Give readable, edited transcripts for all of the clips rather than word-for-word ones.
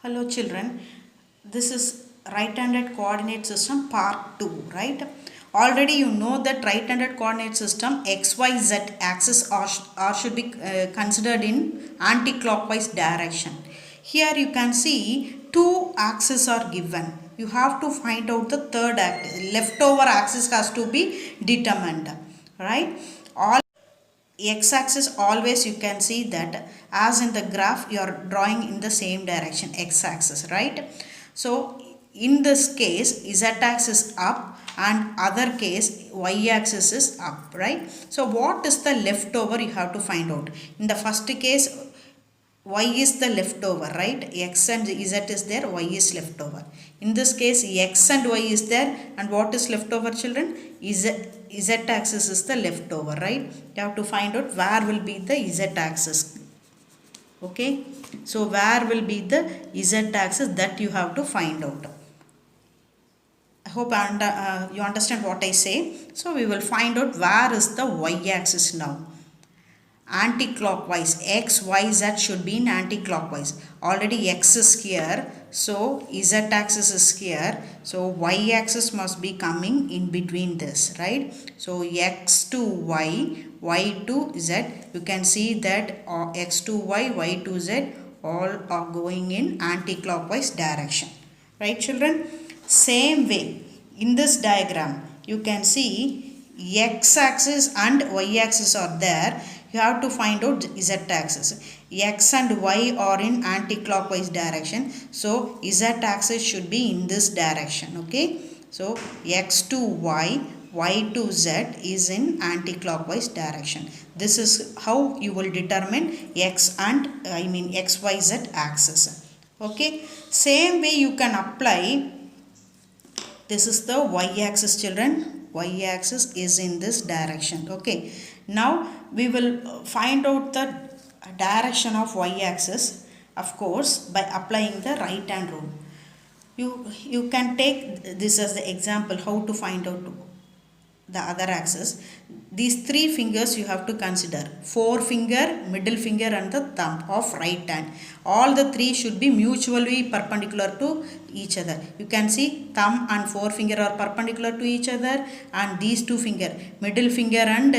Hello children, this is right-handed coordinate system part 2, right? Already you know that right-handed coordinate system XYZ axis are should be considered in anti-clockwise direction. Here you can see two axes are given. You have to find out the third axis. Leftover axis has to be determined, right? All x-axis always you can see that as in the graph you are drawing in the same direction, x-axis, right? So in this case z-axis up and other case y-axis is up, right? So what is the leftover you have to find out. In the first case y is the leftover, right? X and z is there, y is leftover. In this case x and y is there, and what is leftover children? Z axis is the leftover, right? You have to find out where will be the z axis. Okay, so where will be the z axis, that you have to find out. I hope you understand what I say. So we will find out where is the y axis now. Anti-clockwise, x, y, z should be in anti-clockwise. Already x is here, so z axis is here, so y axis must be coming in between this, right? So x to y, y to z, you can see that x to y, y to z all are going in anti-clockwise direction, right children? Same way in this diagram you can see x axis and y axis are there. You have to find out z axis. X and y are in anti-clockwise direction, so z axis should be in this direction. Okay, so x to y, y to z is in anti-clockwise direction. This is how you will determine x and xyz axis. Okay, same way you can apply. This is the y axis children. Y axis is in this direction. Okay, now we will find out the direction of y axis, of course, by applying the right hand rule. You can take this as the example how to find out the other axis. These three fingers you have to consider: forefinger, middle finger and the thumb of right hand. All the three should be mutually perpendicular to each other. You can see thumb and forefinger are perpendicular to each other, and these two finger, middle finger and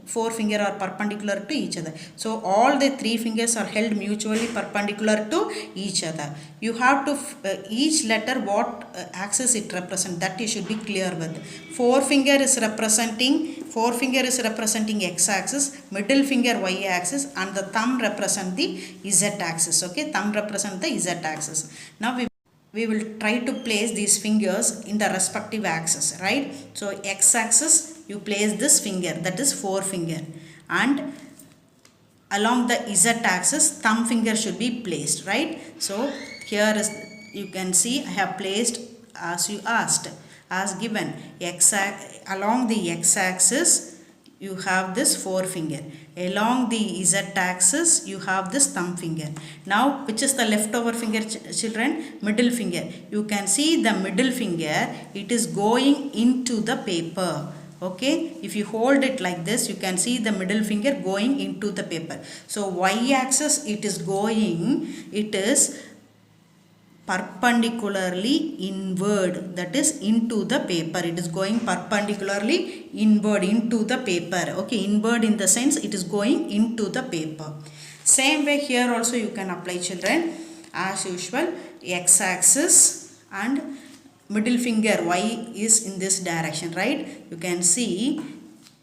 forefinger, are perpendicular to each other. So all the three fingers are held mutually perpendicular to each other. You have to each letter what axis it represents, that you should be clear with. Forefinger is representing x axis, middle finger y axis, and the thumb represent the z axis. Okay, thumb represent the z axis. Now we will try to place these fingers in the respective axis, right? So x axis you place this finger, that is forefinger, and along the z axis thumb finger should be placed, right? So here is, you can see I have placed as you asked, as given. Along the x axis you have this forefinger, along the z axis you have this thumb finger. Now which is the leftover finger children? Middle finger. You can see the middle finger, it is going into the paper. Okay, if you hold it like this, you can see the middle finger going into the paper. So y axis it is perpendicularly inward, that is into the paper. It is going perpendicularly inward into the paper. Okay, inward in the sense it is going into the paper. Same way here also you can apply children. As usual, x axis and middle finger y is in this direction, right? You can see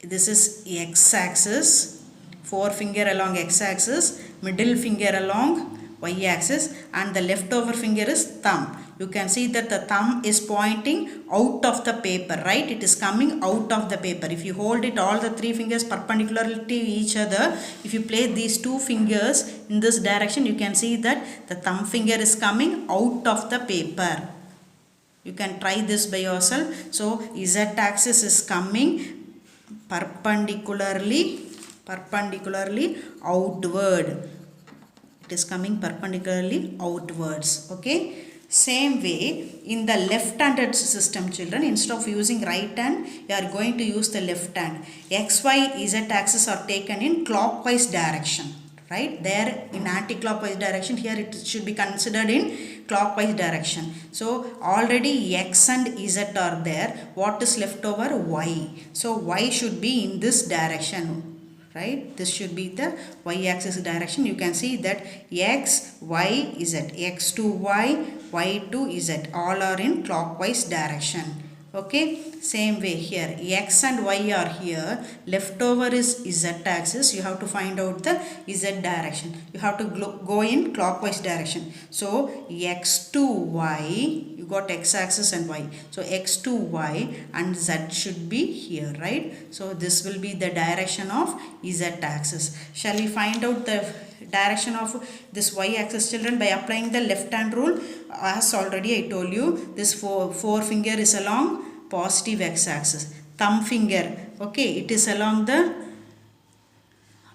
this is x axis, forefinger along x axis, middle finger along y axis, and the leftover finger is thumb. You can see that the thumb is pointing out of the paper, right? It is coming out of the paper. If you hold it, all the three fingers perpendicular to each other, if you place these two fingers in this direction, you can see that the thumb finger is coming out of the paper. You can try this by yourself. So z axis is coming perpendicularly outward. It is coming perpendicularly outwards. Okay, same way in the left-handed system children, instead of using right hand you are going to use the left hand. X, y, z axis are taken in clockwise direction, right? There in anti-clockwise direction, here it should be considered in clockwise direction. So already x and z are there. What is left over? Y. So y should be in this direction, right? This should be the y-axis direction. You can see that x, y, z, x to y, y to z, all are in clockwise direction. Okay, same way here, x and y are here, left over is z-axis. You have to find out the z direction. You have to go in clockwise direction. So x to y, you got x-axis and y. So x to y and z should be here, right? So this will be the direction of z-axis. Shall we find out the direction of this y-axis, children, by applying the left hand rule? As already I told you, this forefinger is along positive x-axis. Thumb finger, okay, it is along the,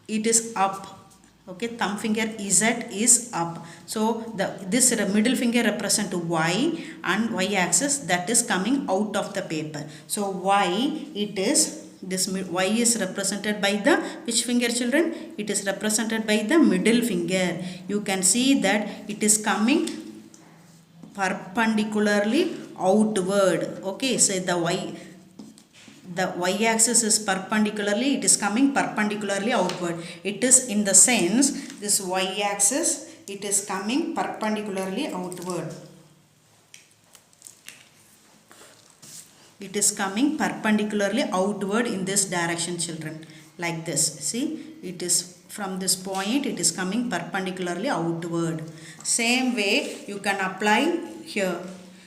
it is up. Okay, thumb finger z is up. So this middle finger represent y and y-axis, that is coming out of the paper. So y, it is, this y is represented by the which finger, children? It is represented by the middle finger. You can see that it is coming perpendicularly outward. Okay, so the y-axis is perpendicularly, it is coming perpendicularly outward. It is in the sense, this y-axis, it is coming perpendicularly outward. It is coming perpendicularly outward in this direction, children, like this. See, it is from this point, it is coming perpendicularly outward. Same way you can apply here.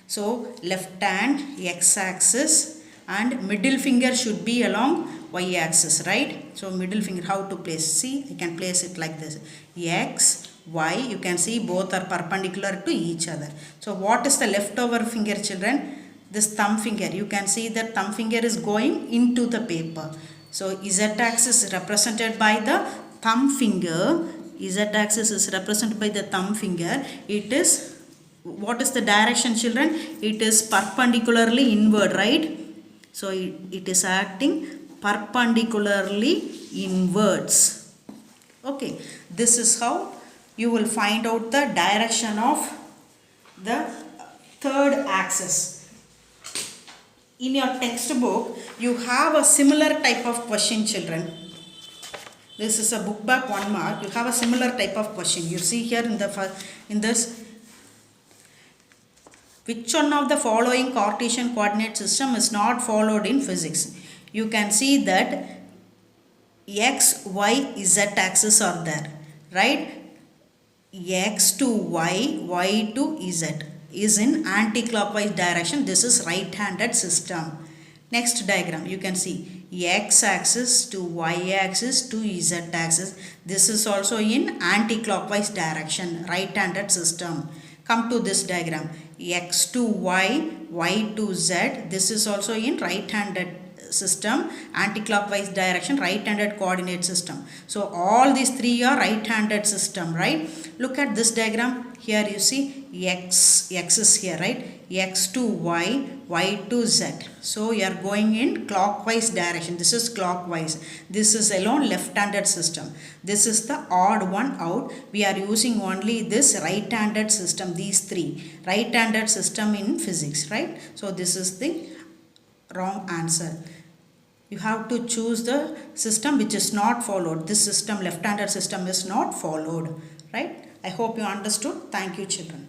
So left hand x-axis and middle finger should be along y-axis, right? So middle finger, how to place? See, I can place it like this. X, y, you can see both are perpendicular to each other. So what is the leftover finger, children? This thumb finger. You can see that thumb finger is going into the paper. So z-axis is represented by the thumb finger. Z-axis is represented by the thumb finger. It is, what is the direction, children? It is perpendicularly inward, right? So it is acting perpendicularly inwards. Okay, this is how you will find out the direction of the third axis. In your textbook, you have a similar type of question, children. This is a book back 1 mark. You have a similar type of question. You see here in this, which one of the following Cartesian coordinate system is not followed in physics? You can see that x, y, z axis are there, right? X to y, y to z is in anti-clockwise direction. This is right-handed system. Next diagram, you can see x-axis to y-axis to z-axis. This is also in anti-clockwise direction, right-handed system. Come to this diagram, x to y, y to z. This is also in right-handed system, anti-clockwise direction, right-handed coordinate system. So all these three are right-handed system, right? Look at this diagram. Here you see x is here, right? X to y, y to z. So you are going in clockwise direction. This is clockwise. This is alone left-handed system. This is the odd one out. We are using only this right-handed system, these three. Right-handed system in physics, right? So this is the wrong answer. You have to choose the system which is not followed. This system, left-handed system, is not followed, right? I hope you understood. Thank you, children.